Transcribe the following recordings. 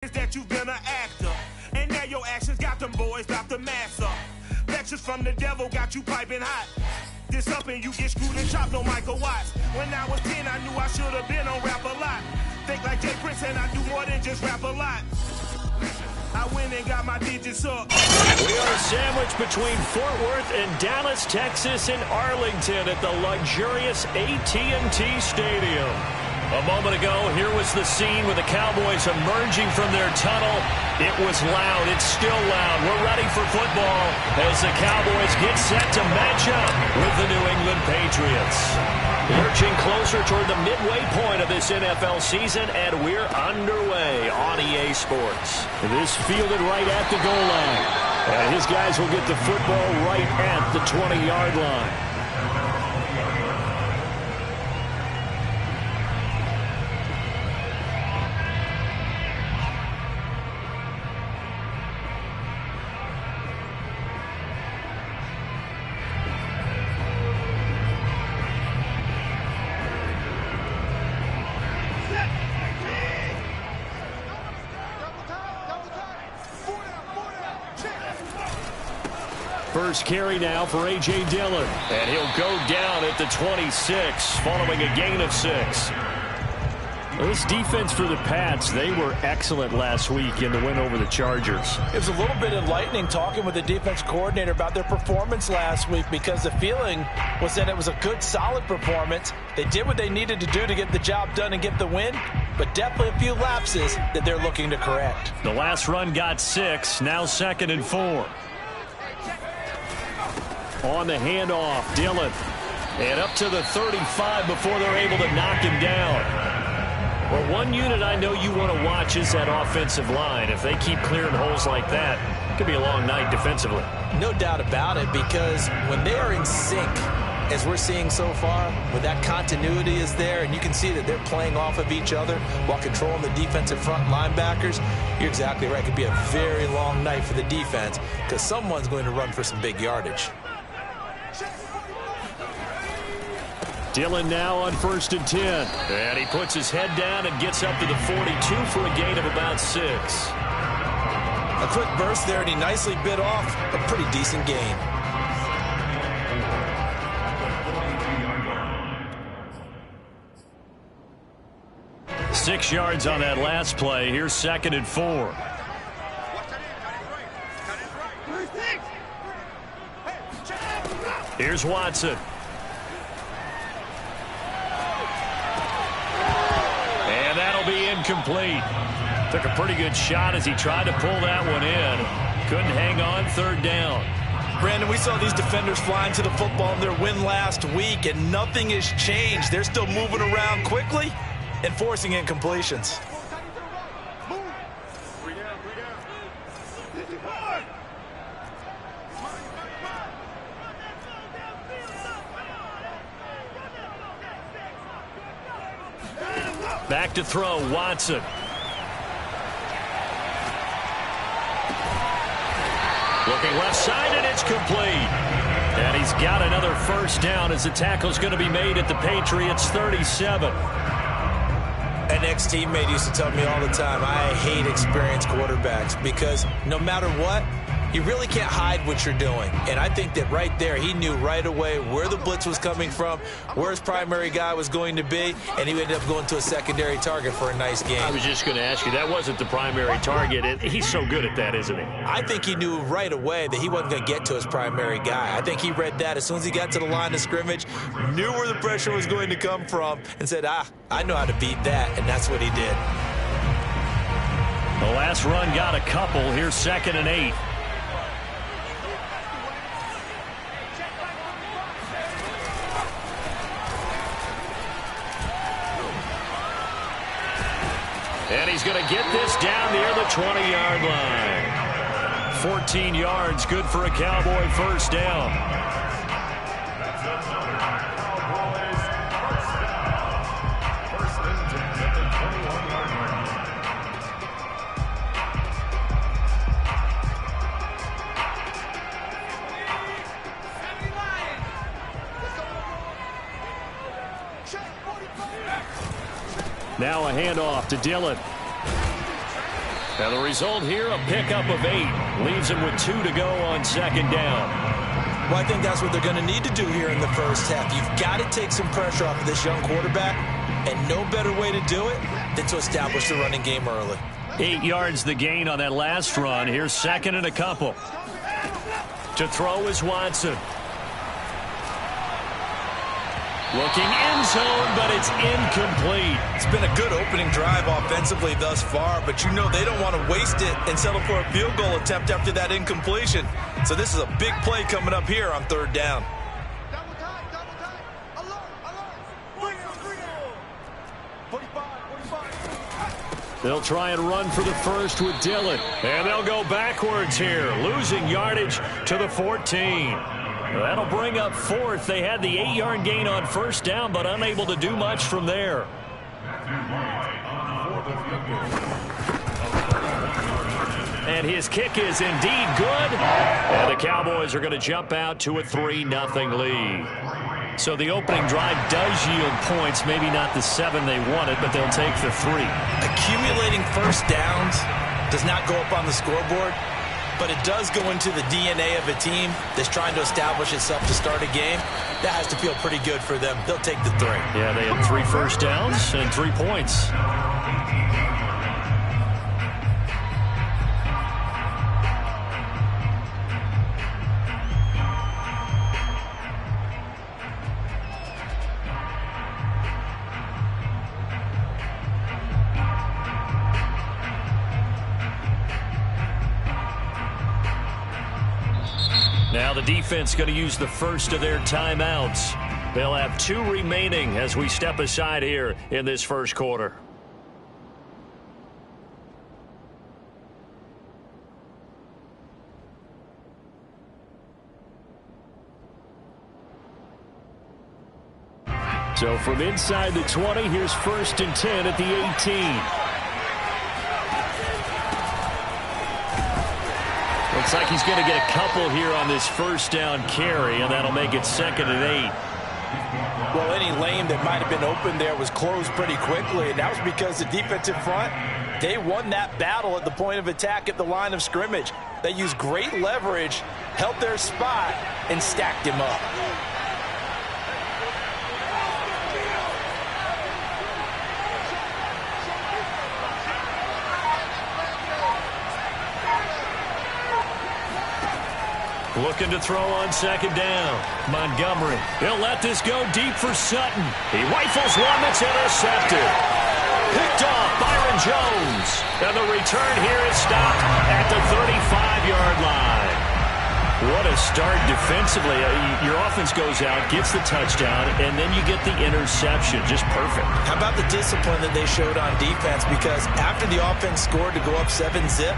is that you've been an actor, and now your actions got them boys drop the mask up. Lectures from the devil got you piping hot. This up and you get screwed and chopped on Michael Watts. When I was 10, I knew I should have been on rap a lot. Think like Jay Prince and I do more than just rap a lot. I went and got my digits up. We are sandwiched between Fort Worth and Dallas, Texas, and Arlington at the luxurious AT&T Stadium. A moment ago, here was the scene with the Cowboys emerging from their tunnel. It was loud. It's still loud. We're ready for football as the Cowboys get set to match up with the New England Patriots. Lurching closer toward the midway point of this NFL season, and we're underway on EA Sports. This fielded right at the goal line. And his guys will get the football right at the 20-yard line. First carry now for A.J. Dillon. And he'll go down at the 26 following a gain of 6. Well, this defense for the Pats, they were excellent last week in the win over the Chargers. It was a little bit enlightening talking with the defense coordinator about their performance last week because the feeling was that it was a good, solid performance. They did what they needed to do to get the job done and get the win, but definitely a few lapses that they're looking to correct. The last run got 6, now 2nd and 4. On the handoff, Dillon. And up to the 35 before they're able to knock him down. Well, one unit I know you want to watch is that offensive line. If they keep clearing holes like that, it could be a long night defensively. No doubt about it, because when they are in sync, as we're seeing so far, when that continuity is there, and you can see that they're playing off of each other while controlling the defensive front linebackers, you're exactly right. It could be a very long night for the defense because someone's going to run for some big yardage. Dillon now on 1st and 10. And he puts his head down and gets up to the 42 for a gain of about 6. A quick burst there, and he nicely bit off a pretty decent gain. Six yards on that last play. Here's 2nd and 4. Here's Watson. And that'll be incomplete. Took a pretty good shot as he tried to pull that one in. Couldn't hang on, 3rd down. Brandon, we saw these defenders flying to the football in their win last week, and nothing has changed. They're still moving around quickly and forcing incompletions. Back to throw, Watson. Looking left side, and it's complete. And he's got another 1st down as the tackle's going to be made at the Patriots' 37. An ex-teammate used to tell me all the time, I hate experienced quarterbacks because no matter what, you really can't hide what you're doing. And I think that right there, he knew right away where the blitz was coming from, where his primary guy was going to be, and he ended up going to a secondary target for a nice game. I was just going to ask you, that wasn't the primary target. He's so good at that, isn't he? I think he knew right away that he wasn't going to get to his primary guy. I think he read that as soon as he got to the line of scrimmage, knew where the pressure was going to come from, and said, I know how to beat that, and that's what he did. The last run got a couple. Here's 2nd and 8. And he's going to get this down near the 20-yard line. 14 yards, good for a Cowboy 1st down. Now a handoff to Dillon. And the result here, a pickup of 8. Leaves him with 2 to go on second down. Well, I think that's what they're going to need to do here in the first half. You've got to take some pressure off of this young quarterback, and no better way to do it than to establish the running game early. 8 yards the gain on that last run. Here's second and a couple. To throw is Watson. Looking end zone, but it's incomplete. It's been a good opening drive offensively thus far, but you know they don't want to waste it and settle for a field goal attempt after that incompletion. So this is a big play coming up here on third down. They'll try and run for the first with Dillon. And they'll go backwards here, losing yardage to the 14. That'll bring up fourth. They had the 8-yard gain on first down, but unable to do much from there. And his kick is indeed good. And the Cowboys are going to jump out to a 3-0 lead. So the opening drive does yield points, maybe not the 7 they wanted, but they'll take the 3. Accumulating first downs does not go up on the scoreboard, but it does go into the DNA of a team that's trying to establish itself to start a game. That has to feel pretty good for them. They'll take the 3. Yeah, they had 3 first downs and 3 points. Now the defense going to use the first of their timeouts. They'll have 2 remaining as we step aside here in this first quarter. So from inside the 20, here's 1st and 10 at the 18. Looks like he's going to get a couple here on this first down carry, and that'll make it 2nd and 8. Well, any lane that might have been open there was closed pretty quickly, and that was because the defensive front, they won that battle at the point of attack at the line of scrimmage. They used great leverage, held their spot, and stacked him up. Looking to throw on second down. Montgomery. He'll let this go deep for Sutton. He rifles one that's intercepted. Picked off Byron Jones. And the return here is stopped at the 35-yard line. What a start defensively. Your offense goes out, gets the touchdown, and then you get the interception. Just perfect. How about the discipline that they showed on defense? Because after the offense scored to go up 7-zip,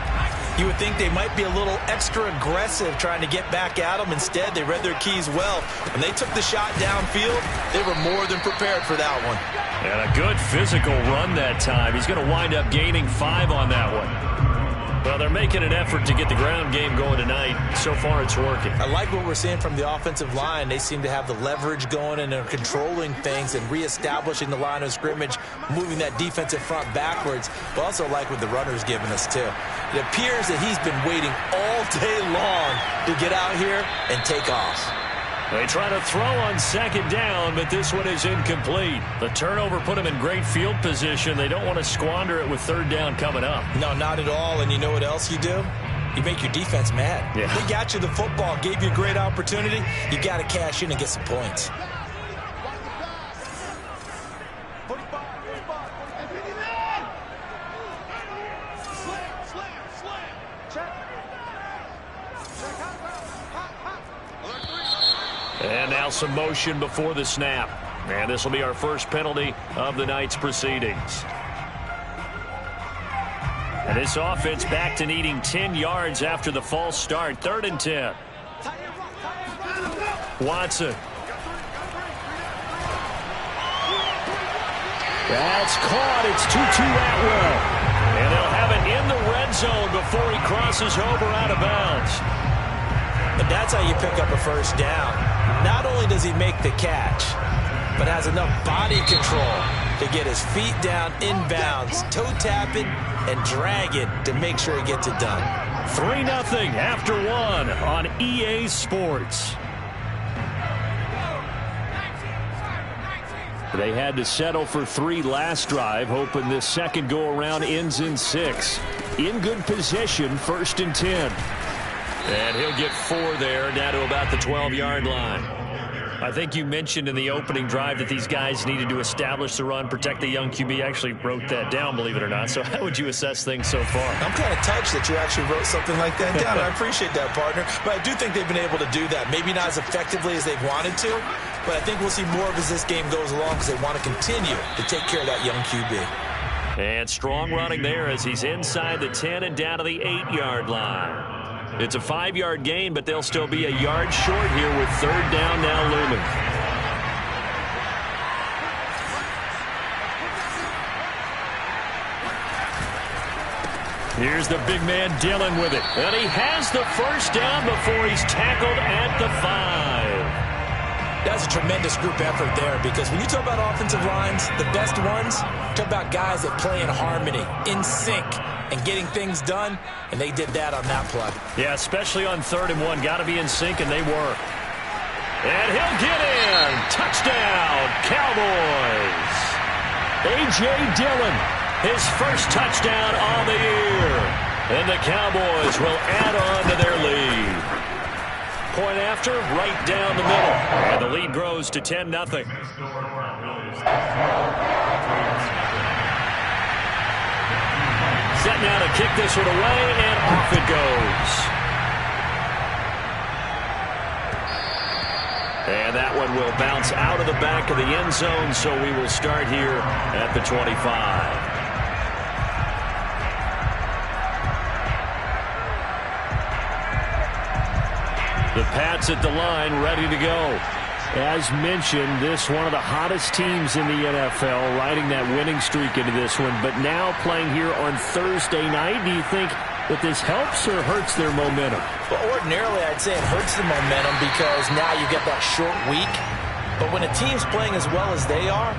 you would think they might be a little extra aggressive trying to get back at them. Instead, they read their keys well. When they took the shot downfield, they were more than prepared for that one. And a good physical run that time. He's going to wind up gaining 5 on that one. Well, they're making an effort to get the ground game going tonight. So far, it's working. I like what we're seeing from the offensive line. They seem to have the leverage going, and they're controlling things and reestablishing the line of scrimmage, moving that defensive front backwards. But also like what the runner's giving us, too. It appears that he's been waiting all day long to get out here and take off. They try to throw on second down, but this one is incomplete. The turnover put them in great field position. They don't want to squander it with third down coming up. No, not at all. And you know what else you do? You make your defense mad. Yeah. They got you the football, gave you a great opportunity. You got to cash in and get some points. And now some motion before the snap. And this will be our first penalty of the night's proceedings. And this offense back to needing 10 yards after the false start. 3rd and 10. Watson. That's caught. It's Tutu Atwell. And they'll have it in the red zone before he crosses over out of bounds. And that's how you pick up a first down. Not only does he make the catch, but has enough body control to get his feet down inbounds, toe tapping, and drag it to make sure he gets it done. 3-0 after 1 on EA Sports. They had to settle for 3 last drive, hoping this second go-around ends in 6. In good position, 1st and 10. And he'll get 4 there, down to about the 12-yard line. I think you mentioned in the opening drive that these guys needed to establish the run, protect the young QB. I actually wrote that down, believe it or not. So how would you assess things so far? I'm kind of touched that you actually wrote something like that down. I appreciate that, partner. But I do think they've been able to do that. Maybe not as effectively as they've wanted to, but I think we'll see more of as this game goes along because they want to continue to take care of that young QB. And strong running there as he's inside the 10 and down to the 8-yard line. It's a 5-yard gain, but they'll still be a yard short here with 3rd down now looming. Here's the big man Dillon with it. And he has the 1st down before he's tackled at the 5. That's a tremendous group effort there because when you talk about offensive lines, the best ones, talk about guys that play in harmony, in sync, and getting things done, and they did that on that play. Yeah, especially on 3rd and 1. Got to be in sync, and they were. And he'll get in. Touchdown, Cowboys. A.J. Dillon, his 1st touchdown on the year. And the Cowboys will add on to their lead. Point after, right down the middle. And the lead grows to 10-0. Set now to kick this one away, and off it goes. And that one will bounce out of the back of the end zone, so we will start here at the 25. The Pats at the line, ready to go. As mentioned, this one of the hottest teams in the NFL, riding that winning streak into this one, but now playing here on Thursday night. Do you think that this helps or hurts their momentum? Well, ordinarily, I'd say it hurts the momentum because now you get that short week. But when a team's playing as well as they are,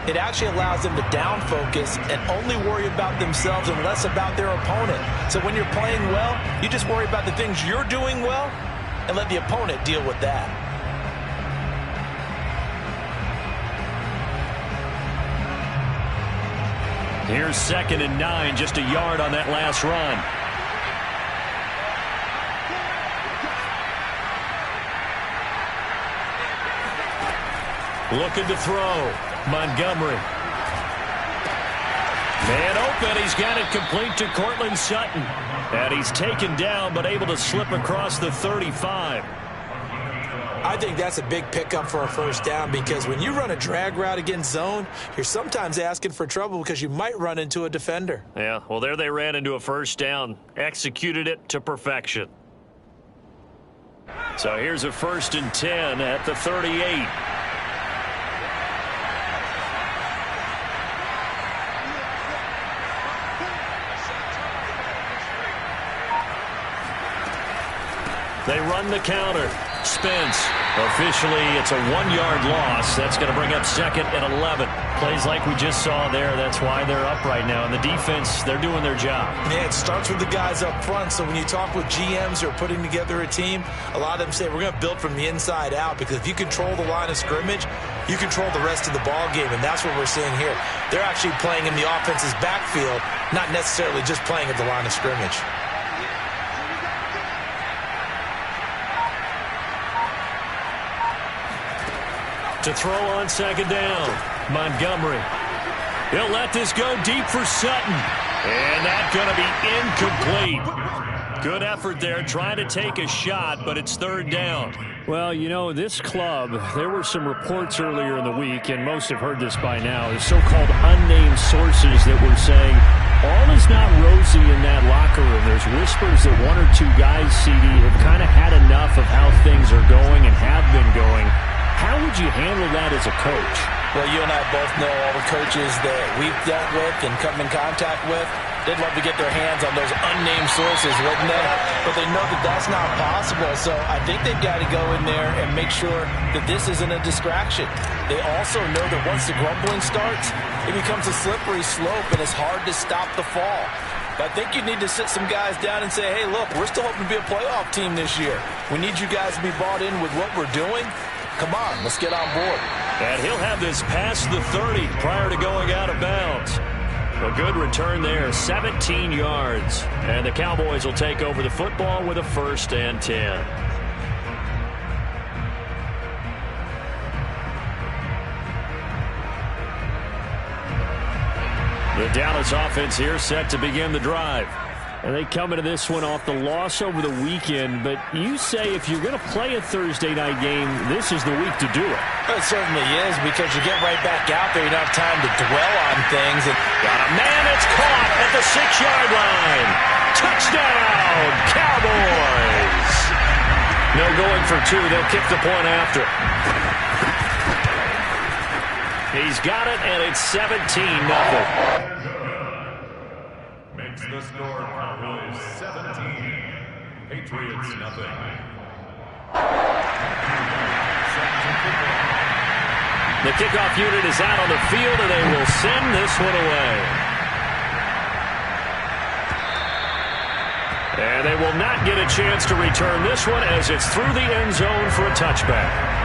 it actually allows them to down focus and only worry about themselves and less about their opponent. So when you're playing well, you just worry about the things you're doing well and let the opponent deal with that. Here's 2nd and 9, just a yard on that last run. Looking to throw. Montgomery. Man open. He's got it complete to Cortland Sutton. And he's taken down, but able to slip across the 35. I think that's a big pickup for a 1st down because when you run a drag route against zone, you're sometimes asking for trouble because you might run into a defender. Yeah, well, there they ran into a 1st down. Executed it to perfection. So here's a 1st and 10 at the 38. They run the counter. Spence. Officially, it's a 1-yard loss. That's going to bring up 2nd and 11. Plays like we just saw there. That's why they're up right now. And the defense, they're doing their job. Yeah, it starts with the guys up front. So when you talk with GMs who are putting together a team, a lot of them say we're going to build from the inside out because if you control the line of scrimmage, you control the rest of the ball game. And that's what we're seeing here. They're actually playing in the offense's backfield, not necessarily just playing at the line of scrimmage. To throw on 2nd down. Montgomery. He'll let this go deep for Sutton. And that's going to be incomplete. Good effort there trying to take a shot, but it's 3rd down. Well, you know, this club, there were some reports earlier in the week, and most have heard this by now, the so-called unnamed sources that were saying all is not rosy in that locker room. There's whispers that 1 or 2 guys, CD, have kind of had enough of how things are going and have been going. How would you handle that as a coach? Well, you and I both know all the coaches that we've dealt with and come in contact with. They'd love to get their hands on those unnamed same sources, wouldn't they? But they know that that's not possible, so I think they've got to go in there and make sure that this isn't a distraction. They also know that once the grumbling starts, it becomes a slippery slope, and it's hard to stop the fall. But I think you need to sit some guys down and say, hey, look, we're still hoping to be a playoff team this year. We need you guys to be bought in with what we're doing. Come on, let's get on board. And he'll have this past the 30 prior to going out of bounds. A good return there, 17 yards. And the Cowboys will take over the football with a 1st and 10. The Dallas offense here set to begin the drive. And they come into this one off the loss over the weekend, but you say if you're going to play a Thursday night game, this is the week to do it. It certainly is, because you get right back out there. You don't have time to dwell on things. And got a man that's caught at the 6-yard line. Touchdown, Cowboys. No going for 2. They'll kick the point after. He's got it, and it's 17-0. Makes the score Cowboys 17, Patriots nothing. The kickoff unit is out on the field, and they will send this one away. And they will not get a chance to return this one as it's through the end zone for a touchback.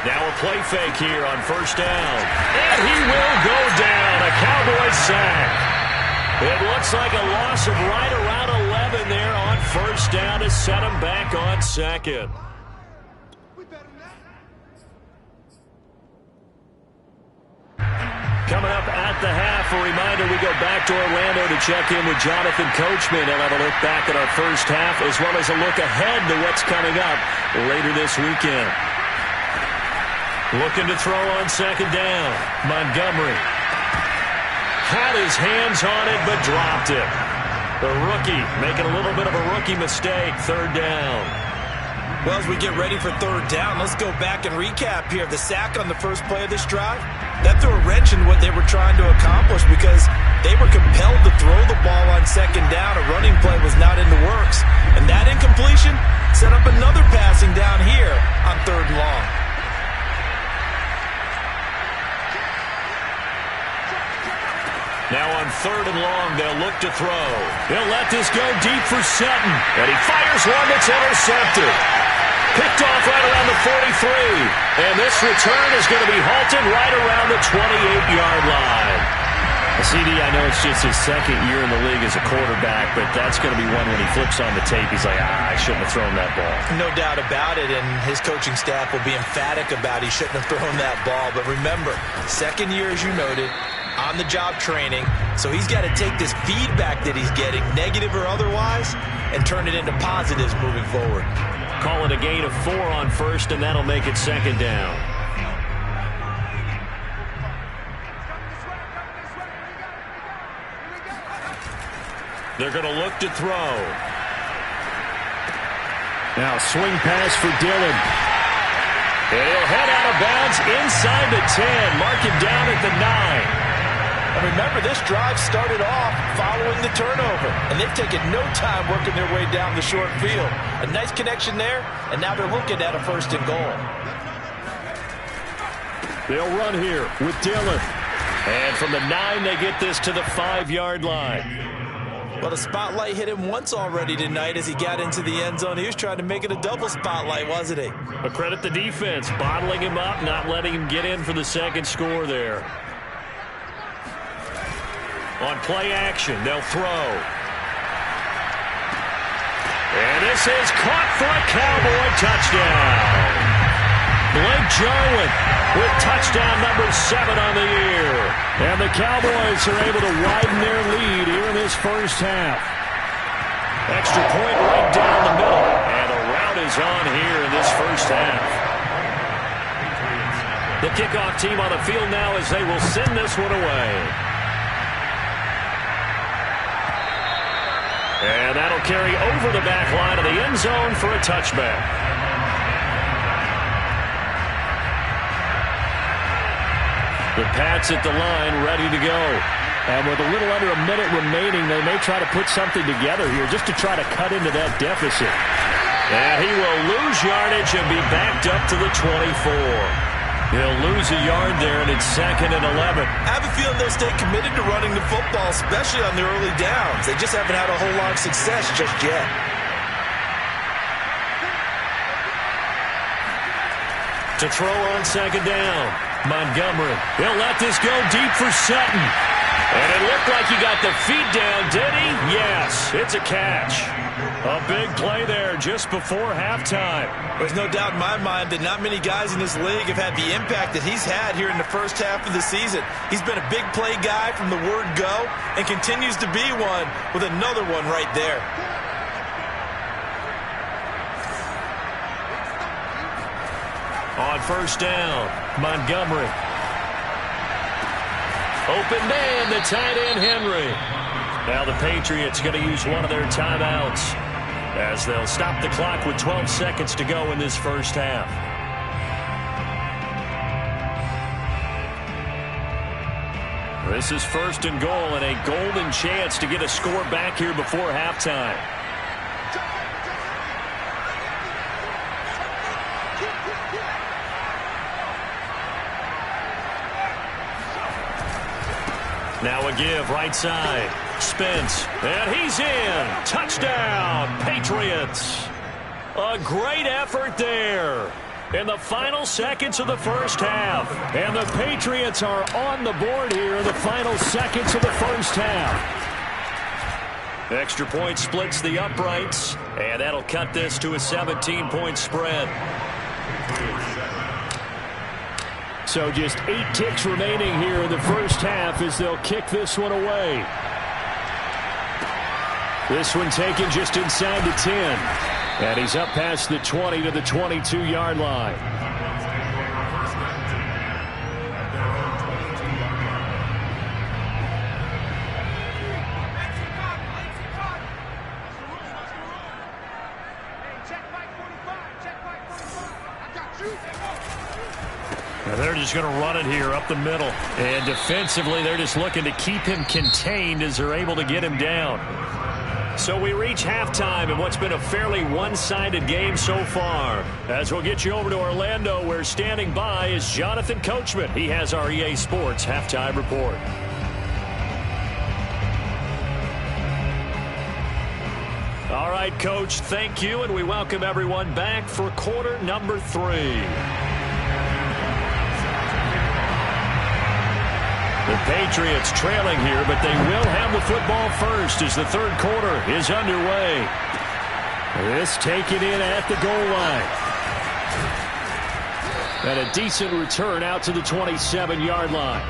Now a play fake here on 1st down. And he will go down. A Cowboys sack. It looks like a loss of right around 11 there on 1st down to set him back on 2nd. Coming up at the half, a reminder, we go back to Orlando to check in with Jonathan Coachman and have a look back at our first half, as well as a look ahead to what's coming up later this weekend. Looking to throw on 2nd down. Montgomery had his hands on it, but dropped it. The rookie making a little bit of a rookie mistake. 3rd down. Well, as we get ready for 3rd down, let's go back and recap here. The sack on the first play of this drive, that threw a wrench in what they were trying to accomplish, because they were compelled to throw the ball on 2nd down. A running play was not in the works. And that incompletion set up another passing down here on 3rd and long. Now on 3rd and long, they'll look to throw. He'll let this go deep for Sutton. And he fires one that's intercepted. Picked off right around the 43. And this return is going to be halted right around the 28-yard line. CD, I know it's just his 2nd year in the league as a quarterback, but that's going to be one when he flips on the tape, he's like, I shouldn't have thrown that ball. No doubt about it, and his coaching staff will be emphatic about he shouldn't have thrown that ball. But remember, 2nd year, as you noted, on-the-job training, so he's got to take this feedback that he's getting, negative or otherwise, and turn it into positives moving forward. Call it a gain of 4 on 1st, and that'll make it 2nd down. They're going to look to throw. Now swing pass for Dillon. And he'll head out of bounds inside the 10. Mark him down at the 9. And remember, this drive started off following the turnover, and they've taken no time working their way down the short field. A nice connection there, and now they're looking at a 1st and goal. They'll run here with Dillon. And from the 9, they get this to the 5-yard line. Well, the spotlight hit him once already tonight as he got into the end zone. He was trying to make it a double spotlight, wasn't he? But credit the defense, bottling him up, not letting him get in for the 2nd score there. On play action, they'll throw. And this is caught for a Cowboy touchdown. Blake Jarwin with touchdown number 7 on the year. And the Cowboys are able to widen their lead here in this first half. Extra point right down the middle. And a rout is on here in this first half. The kickoff team on the field now as they will send this one away. And that'll they'll carry over the back line of the end zone for a touchback. The Pats at the line, ready to go. And with a little under a minute remaining, they may try to put something together here just to try to cut into that deficit. And he will lose yardage and be backed up to the 24. He'll lose a yard there, and it's 2nd and 11. I have a feeling they'll stay committed to running the football, especially on the early downs. They just haven't had a whole lot of success just yet. To throw on 2nd down, Montgomery. He'll let this go deep for Sutton. And it looked like he got the feet down, did he? Yes, it's a catch. A big play there just before halftime. There's no doubt in my mind that not many guys in this league have had the impact that he's had here in the first half of the season. He's been a big play guy from the word go and continues to be one with another one right there. On 1st down, Montgomery. Open man, the tight end, Henry. Now the Patriots going to use one of their timeouts as they'll stop the clock with 12 seconds to go in this first half. This is 1st and goal and a golden chance to get a score back here before halftime. Now a give right side. Spence, and he's in. Touchdown, Patriots. A great effort there in the final seconds of the first half. And the Patriots are on the board here in the final seconds of the first half. Extra point splits the uprights, and that'll cut this to a 17-point spread. So just 8 ticks remaining here in the first half as they'll kick this one away. This one taken just inside the 10. And he's up past the 20 to the 22-yard line. They're just going to run it here up the middle. And defensively, they're just looking to keep him contained as they're able to get him down. So we reach halftime in what's been a fairly one-sided game so far. As we'll get you over to Orlando, where standing by is Jonathan Coachman. He has our EA Sports halftime report. All right, Coach, thank you, and we welcome everyone back for quarter number 3. The Patriots trailing here, but they will have the football first as the third quarter is underway. This taken in at the goal line. And a decent return out to the 27-yard line.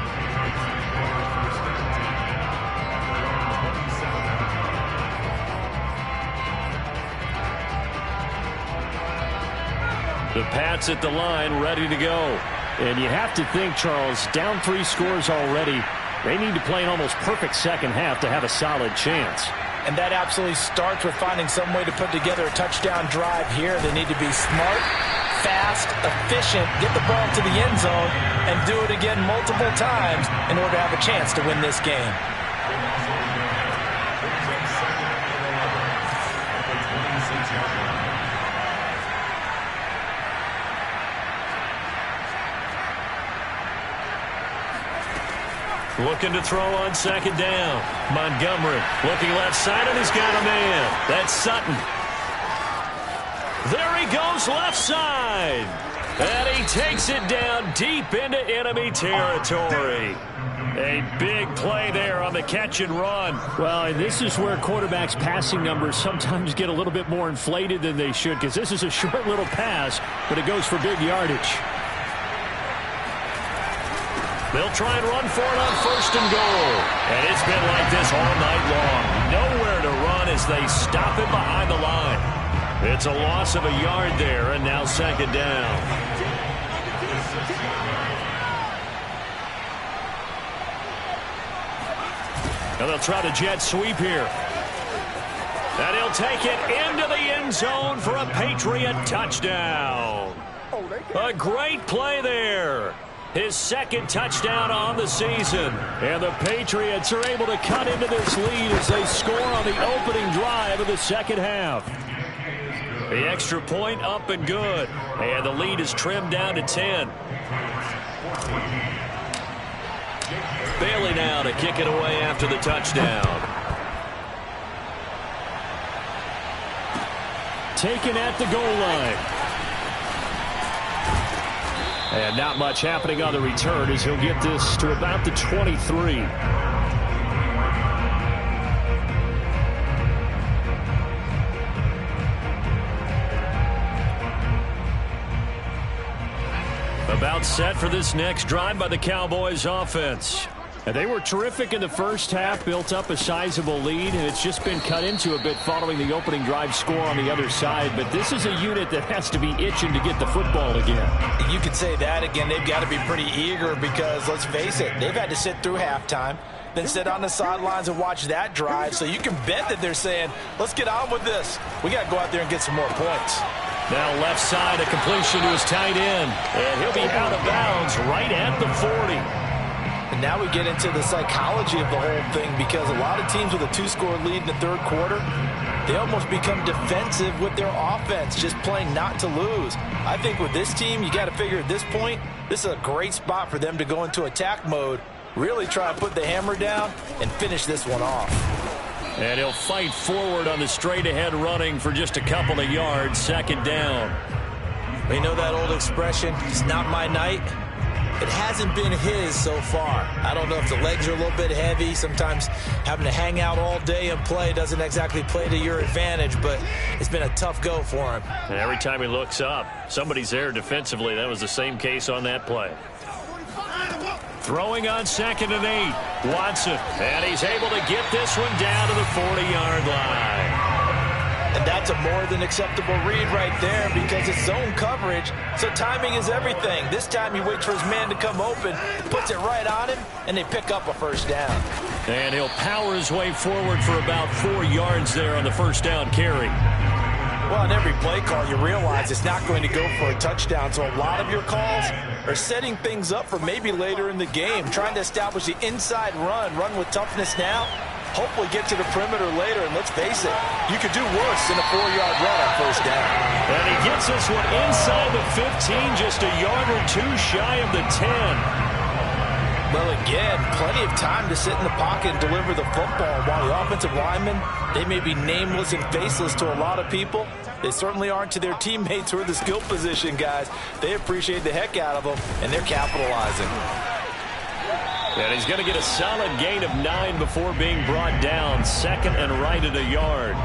The Pats at the line, ready to go. And you have to think, Charles, down 3 scores already. They need to play an almost perfect second half to have a solid chance. And that absolutely starts with finding some way to put together a touchdown drive here. They need to be smart, fast, efficient, get the ball to the end zone, and do it again multiple times in order to have a chance to win this game. Looking to throw on 2nd down. Montgomery looking left side, and he's got a man. That's Sutton. There he goes left side. And he takes it down deep into enemy territory. A big play there on the catch and run. Well, and this is where quarterbacks' passing numbers sometimes get a little bit more inflated than they should, because this is a short little pass, but it goes for big yardage. They'll try and run for it on 1st and goal. And it's been like this all night long. Nowhere to run as they stop it behind the line. It's a loss of a yard there, and now 2nd down. And they'll try to jet sweep here. And he'll take it into the end zone for a Patriot touchdown. A great play there. His second touchdown on the season. And the Patriots are able to cut into this lead as they score on the opening drive of the second half. The extra point up and good. And the lead is trimmed down to 10. Bailey now to kick it away after the touchdown. Taken at the goal line. And not much happening on the return as he'll get this to about the 23. About set for this next drive by the Cowboys offense. And they were terrific in the first half, built up a sizable lead, and it's just been cut into a bit following the opening drive score on the other side. But this is a unit that has to be itching to get the football again. You could say that again. They've got to be pretty eager because, let's face it, they've had to sit through halftime, then sit on the sidelines and watch that drive. So you can bet that they're saying, let's get on with this. We got to go out there and get some more points. Now left side, a completion to his tight end. And he'll be out of bounds right at the 40. And now we get into the psychology of the whole thing because a lot of teams with a 2-score lead in the third quarter, they almost become defensive with their offense, just playing not to lose. I think with this team, you got to figure at this point, this is a great spot for them to go into attack mode, really try to put the hammer down and finish this one off. And he'll fight forward on the straight-ahead running for just a couple of yards, second down. You know that old expression, it's not my night? It hasn't been his so far. I don't know if the legs are a little bit heavy. Sometimes having to hang out all day and play doesn't exactly play to your advantage, but it's been a tough go for him. And every time he looks up, somebody's there defensively. That was the same case on that play. Throwing on 2nd and 8. Watson. And he's able to get this one down to the 40-yard line. And that's a more than acceptable read right there because it's zone coverage, so timing is everything. This time he waits for his man to come open, puts it right on him, and they pick up a first down. And he'll power his way forward for about 4 yards there on the first down carry. Well, on every play call, you realize it's not going to go for a touchdown, so a lot of your calls are setting things up for maybe later in the game, trying to establish the inside run with toughness now, hopefully get to the perimeter later, and let's face it, you could do worse than a 4-yard run on first down. And he gets this one inside the 15, just a yard or two shy of the 10. Well, again, plenty of time to sit in the pocket and deliver the football. While the offensive linemen, they may be nameless and faceless to a lot of people, they certainly aren't to their teammates who are the skill position guys. They appreciate the heck out of them, and they're capitalizing. And he's going to get a solid gain of 9 before being brought down. 2nd and right at a yard.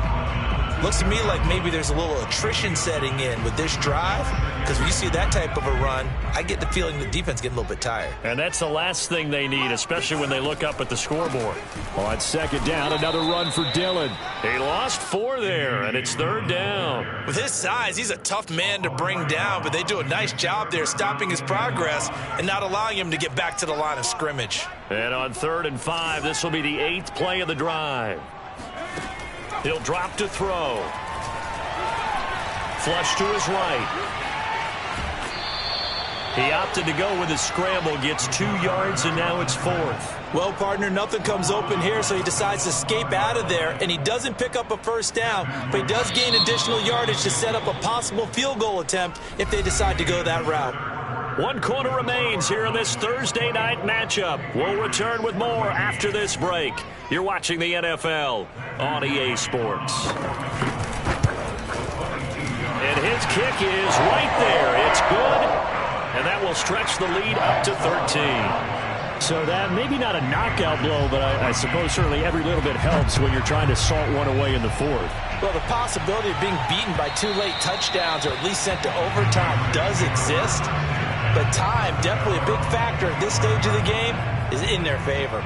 Looks to me like maybe there's a little attrition setting in with this drive, because when you see that type of a run, I get the feeling the defense getting a little bit tired. And that's the last thing they need, especially when they look up at the scoreboard. On 2nd down, another run for Dillon. He lost 4 there, and it's 3rd down. With his size, he's a tough man to bring down, but they do a nice job there stopping his progress and not allowing him to get back to the line of scrimmage. And on 3rd and 5, this will be the 8th play of the drive. He'll drop to throw. Flush to his right. He opted to go with a scramble, gets 2 yards, and now it's 4th. Well, partner, nothing comes open here, so he decides to escape out of there, and he doesn't pick up a first down, but he does gain additional yardage to set up a possible field goal attempt if they decide to go that route. 1 quarter remains here in this Thursday night matchup. We'll return with more after this break. You're watching the NFL on EA Sports. And his kick is right there. It's good, and that will stretch the lead up to 13. So that maybe not a knockout blow, but I suppose certainly every little bit helps when you're trying to salt one away in the 4th. Well, the possibility of being beaten by 2 late touchdowns or at least sent to overtime does exist. But time, definitely a big factor at this stage of the game, is in their favor.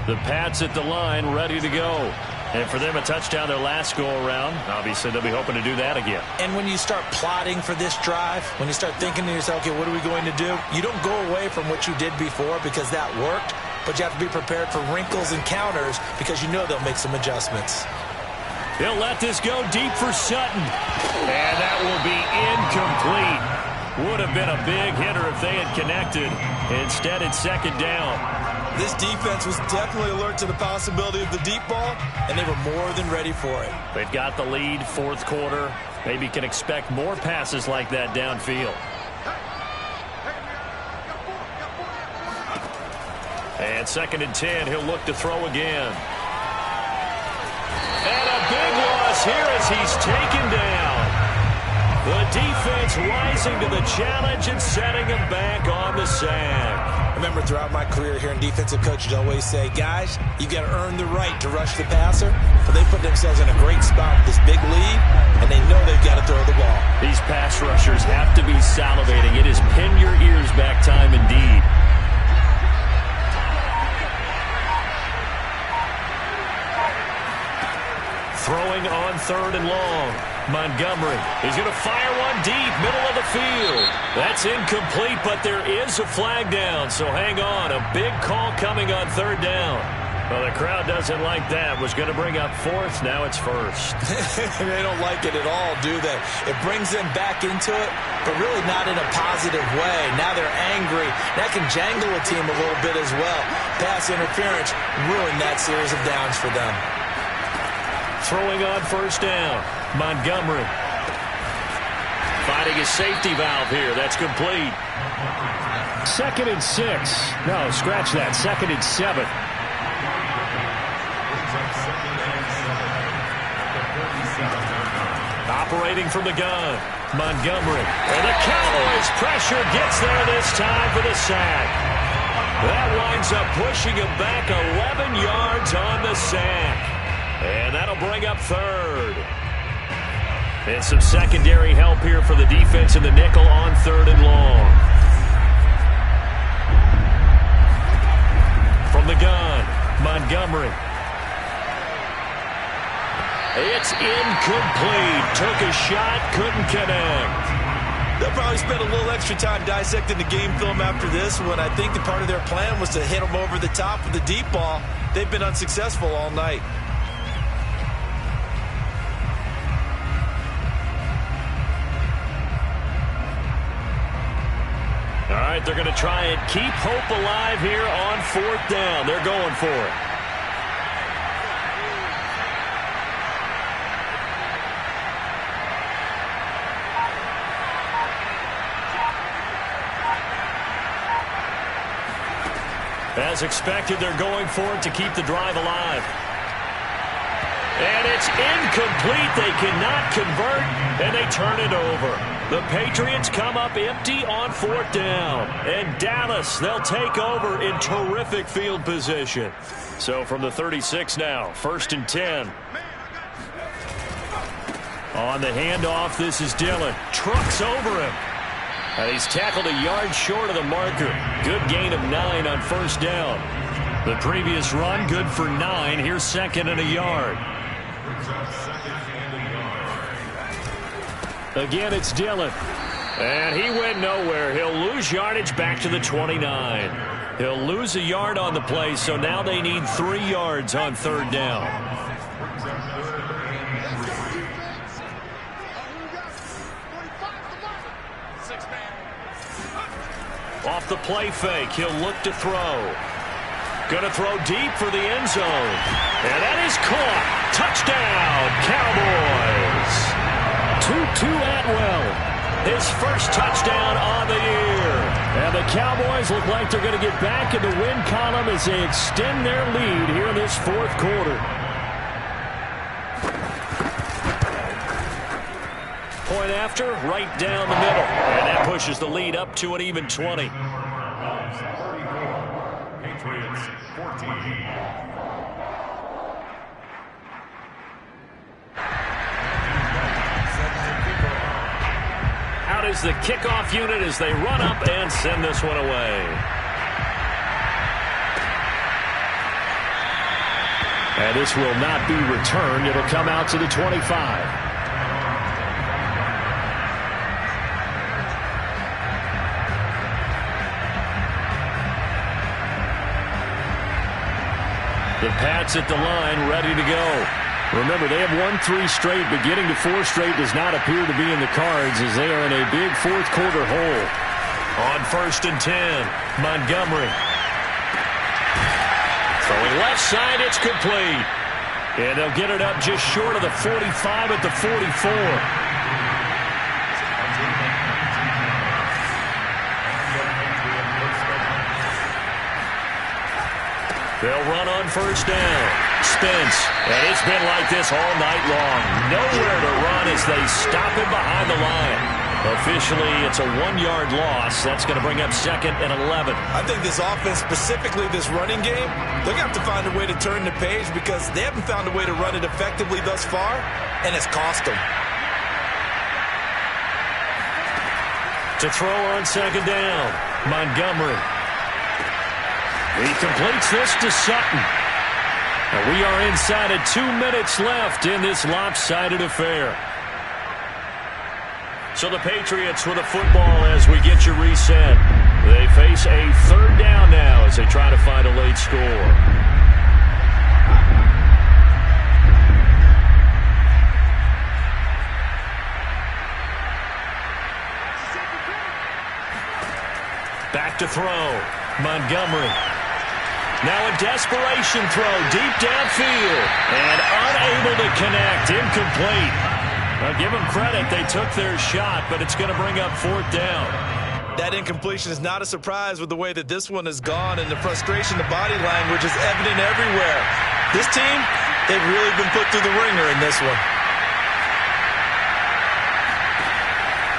The Pats at the line, ready to go. And for them, a touchdown their last go-around. Obviously, they'll be hoping to do that again. And when you start plotting for this drive, when you start thinking to yourself, okay, what are we going to do? You don't go away from what you did before because that worked. but you have to be prepared for wrinkles and counters because you know they'll make some adjustments. He'll let this go deep for Sutton. And that will be incomplete. Would have been a big hitter if they had connected. Instead, it's second down. This defense was definitely alert to the possibility of the deep ball, and they were more than ready for it. They've got the lead, fourth quarter. Maybe can expect more passes like that downfield. And second and 10, he'll look to throw again. And a big loss here as he's taken down. The defense rising to the challenge and setting him back on the sack. I remember throughout my career here in defensive coaches always say, guys, you got to earn the right to rush the passer. But they put themselves in a great spot with this big lead, and they know they've got to throw the ball. These pass rushers have to be salivating. It is pin your ears back time indeed. Throwing on third and long. Montgomery is going to fire one deep, middle of the field. That's incomplete, but there is a flag down, so hang on. A big call coming on third down. Well, the crowd doesn't like that. Was going to bring up fourth, now it's first. They don't like it at all, do they? It brings them back into it, but really not in a positive way. Now they're angry. That can jangle a team a little bit as well. Pass interference ruined that series of downs for them. Throwing on first down. Montgomery finding his safety valve here. That's complete. Second and 6. No, scratch that. Second and 7. Operating from the gun. Montgomery. And the Cowboys pressure gets there this time for the sack. That winds up pushing him back 11 yards on the sack. And that'll bring up third. And some secondary help here for the defense in the nickel on third and long. From the gun, Montgomery. It's incomplete. Took a shot, couldn't connect. They'll probably spend a little extra time dissecting the game film after this one. I think the part of their plan was to hit them over the top with the deep ball. They've been unsuccessful all night. All right, they're going to try and keep hope alive here on fourth down. They're going for it. As expected, they're going for it to keep the drive alive. And it's incomplete. They cannot convert, and they turn it over. The Patriots come up empty on fourth down. And Dallas, they'll take over in terrific field position. So from the 36 now, first and 10. On the handoff, this is Dillon. Trucks over him. And he's tackled a yard short of the marker. Good gain of 9 on first down. The previous run, good for 9. Here's second and a yard. Again, it's Dillon. And he went nowhere. He'll lose yardage back to the 29. He'll lose a yard on the play, so now they need 3 yards on third down. Off the play fake, he'll look to throw. Going to throw deep for the end zone. And that is caught. Touchdown, Cowboys. Tutu Atwell, his first touchdown on the year. And the Cowboys look like they're going to get back in the win column as they extend their lead here in this fourth quarter. Point after, right down the middle. And that pushes the lead up to an even 20. Patriots 14. Out is the kickoff unit as they run up and send this one away. And this will not be returned. It'll come out to the 25. The Pats at the line, ready to go. Remember, they have won 3 straight, but getting to 4 straight does not appear to be in the cards as they are in a big fourth-quarter hole. On 1st and 10, Montgomery. Throwing left side, it's complete. And they'll get it up just short of the 45 at the 44. They'll run on 1st down. Spence. And it's been like this all night long. Nowhere to run as they stop him behind the line. Officially, it's a 1-yard loss. That's going to bring up 2nd and 11. I think this offense, specifically this running game, they're going to have to find a way to turn the page because they haven't found a way to run it effectively thus far, and it's cost them. To throw on 2nd down, Montgomery. He completes this to Sutton. And we are inside of 2 minutes left in this lopsided affair. So the Patriots with a football as we get you reset. They face a 3rd down now as they try to find a late score. Back to throw. Montgomery. Now a desperation throw deep downfield. And unable to connect. Incomplete. Now give them credit. They took their shot, but it's going to bring up 4th down. That incompletion is not a surprise with the way that this one has gone, and the frustration, the body language is evident everywhere. This team, they've really been put through the ringer in this one.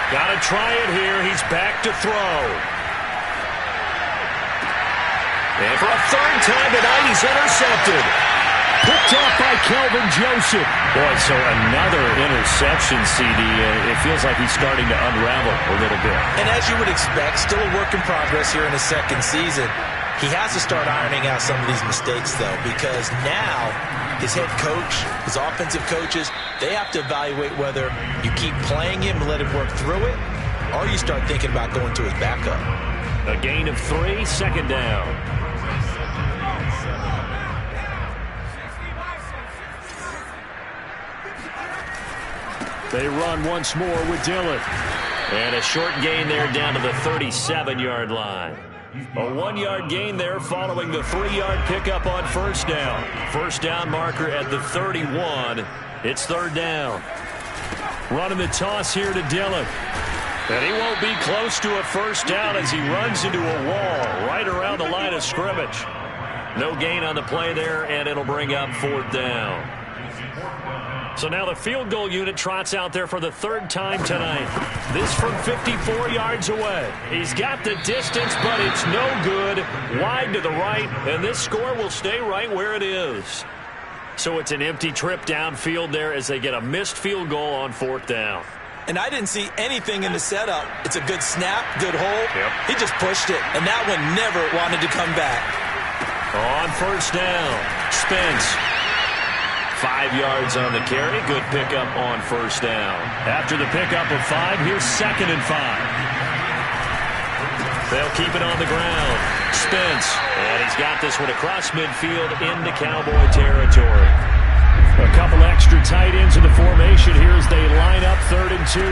Got to try it here. He's back to throw. And for a 3rd time tonight, he's intercepted. Picked off by Kelvin Joseph. Boy, so another interception, CD. It feels like he's starting to unravel a little bit. And as you would expect, still a work in progress here in his 2nd season. He has to start ironing out some of these mistakes, though, because now his head coach, his offensive coaches, they have to evaluate whether you keep playing him and let him work through it, or you start thinking about going to his backup. A gain of 3, 2nd down. They run once more with Dillon. And a short gain there down to the 37-yard line. A 1-yard gain there following the 3-yard pickup on 1st down. 1st down marker at the 31. It's 3rd down. Running the toss here to Dillon. And he won't be close to a 1st down as he runs into a wall right around the line of scrimmage. No gain on the play there, and it'll bring up 4th down. So now the field goal unit trots out there for the 3rd time tonight. This from 54 yards away. He's got the distance, but it's no good. Wide to the right, and this score will stay right where it is. So it's an empty trip downfield there as they get a missed field goal on 4th down. And I didn't see anything in the setup. It's a good snap, good hold. Yep. He just pushed it, and that one never wanted to come back. On 1st down, Spence. 5 yards on the carry. Good pickup on 1st down. After the pickup of 5, here's 2nd and 5. They'll keep it on the ground. Spence. And he's got this one across midfield into Cowboy territory. A couple extra tight ends in the formation here as they line up 3rd and 2.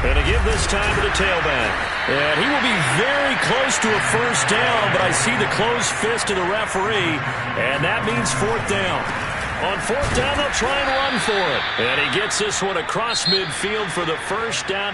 And to give this time to the tailback. And he will be very close to a 1st down, but I see the closed fist of the referee, and that means 4th down. On 4th down, they'll try and run for it. And he gets this one across midfield for the 1st down.